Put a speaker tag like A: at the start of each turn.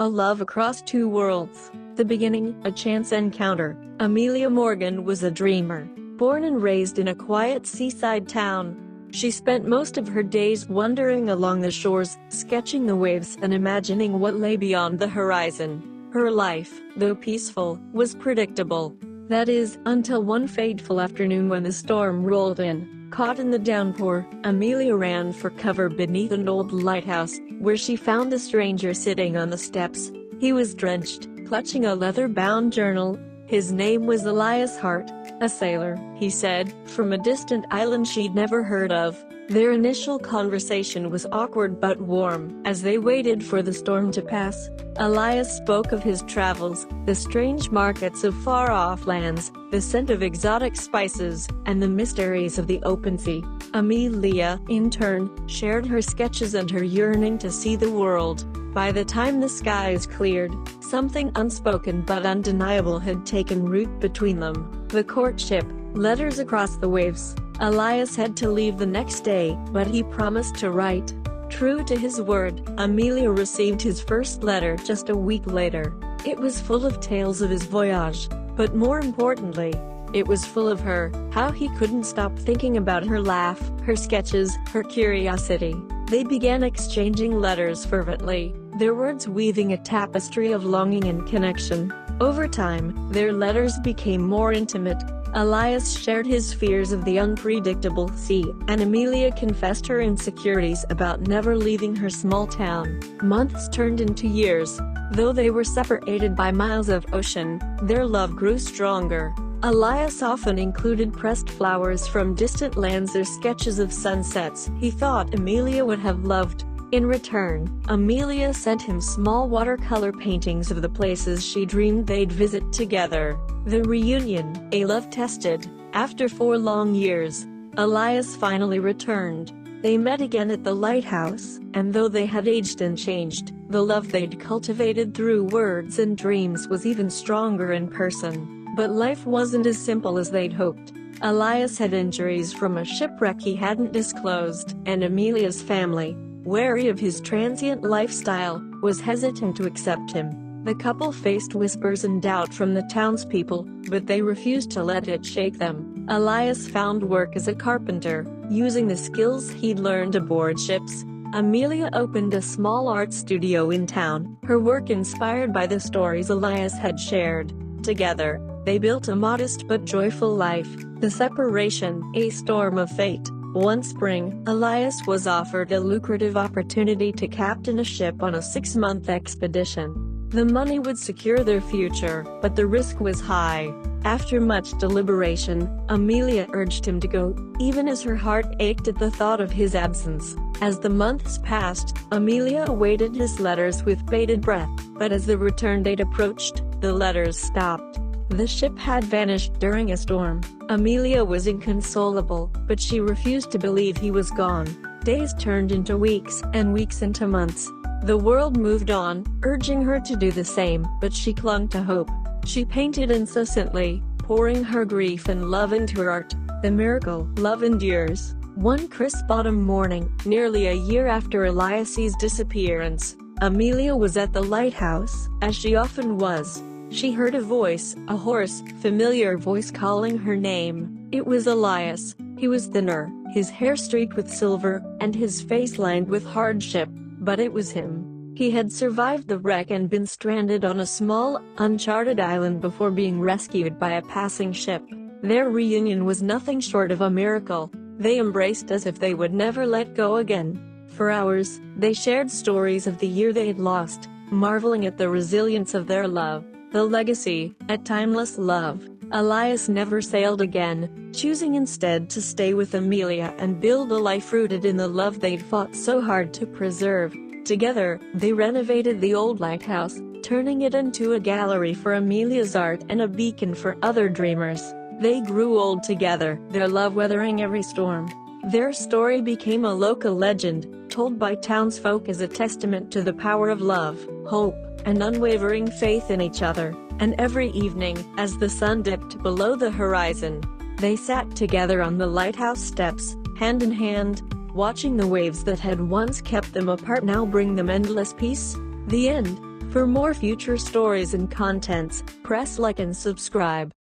A: A love across two worlds. The beginning, a chance encounter. Amelia Morgan was a dreamer. Born and raised in a quiet seaside town, she spent most of her days wandering along the shores, sketching the waves and imagining what lay beyond the horizon. Her life, though peaceful, was predictable. That is, until one fateful afternoon when the storm rolled in. Caught in the downpour, Amelia ran for cover beneath an old lighthouse, where she found a stranger sitting on the steps. He was drenched, clutching a leather-bound journal. His name was Elias Hart, a sailor, he said, from a distant island she'd never heard of. Their initial conversation was awkward but warm. As they waited for the storm to pass, Elias spoke of his travels, the strange markets of far-off lands, the scent of exotic spices, and the mysteries of the open sea. Amelia, in turn, shared her sketches and her yearning to see the world. By the time the skies cleared, something unspoken but undeniable had taken root between them. The courtship, letters across the waves. Elias had to leave the next day, but he promised to write. True to his word, Amelia received his first letter just a week later. It was full of tales of his voyage, but more importantly, it was full of her, how he couldn't stop thinking about her laugh, her sketches, her curiosity. They began exchanging letters fervently, their words weaving a tapestry of longing and connection. Over time, their letters became more intimate. Elias shared his fears of the unpredictable sea, and Amelia confessed her insecurities about never leaving her small town. Months turned into years. Though they were separated by miles of ocean, their love grew stronger. Elias often included pressed flowers from distant lands or sketches of sunsets he thought Amelia would have loved. In return, Amelia sent him small watercolor paintings of the places she dreamed they'd visit together. The reunion, a love tested. After 4 long years, Elias finally returned. They met again at the lighthouse, and though they had aged and changed, the love they'd cultivated through words and dreams was even stronger in person. But life wasn't as simple as they'd hoped. Elias had injuries from a shipwreck he hadn't disclosed, and Amelia's family, wary of his transient lifestyle, was hesitant to accept him. The couple faced whispers and doubt from the townspeople, but they refused to let it shake them. Elias found work as a carpenter, using the skills he'd learned aboard ships. Amelia opened a small art studio in town, her work inspired by the stories Elias had shared. Together, they built a modest but joyful life. The separation, a storm of fate. One spring, Elias was offered a lucrative opportunity to captain a ship on a 6-month expedition. The money would secure their future, but the risk was high. After much deliberation, Amelia urged him to go, even as her heart ached at the thought of his absence. As the months passed, Amelia awaited his letters with bated breath, but as the return date approached, the letters stopped. The ship had vanished during a storm. Amelia was inconsolable, but she refused to believe he was gone. Days turned into weeks, and weeks into months. The world moved on, urging her to do the same, but she clung to hope. She painted incessantly, pouring her grief and love into her art. The miracle, love endures. One crisp autumn morning, nearly a year after Elias's disappearance, Amelia was at the lighthouse, as she often was. She heard a voice, a hoarse, familiar voice calling her name. It was Elias. He was thinner, his hair streaked with silver, and his face lined with hardship. But it was him. He had survived the wreck and been stranded on a small, uncharted island before being rescued by a passing ship. Their reunion was nothing short of a miracle. They embraced as if they would never let go again. For hours, they shared stories of the year they had lost, marveling at the resilience of their love. The legacy, a timeless love. Elias never sailed again, choosing instead to stay with Amelia and build a life rooted in the love they'd fought so hard to preserve. Together, they renovated the old lighthouse, turning it into a gallery for Amelia's art and a beacon for other dreamers. They grew old together, their love weathering every storm. Their story became a local legend, told by townsfolk as a testament to the power of love, hope, and unwavering faith in each other. And every evening, as the sun dipped below the horizon, they sat together on the lighthouse steps, hand in hand, watching the waves that had once kept them apart now bring them endless peace. The end. For more future stories and contents, press like and subscribe.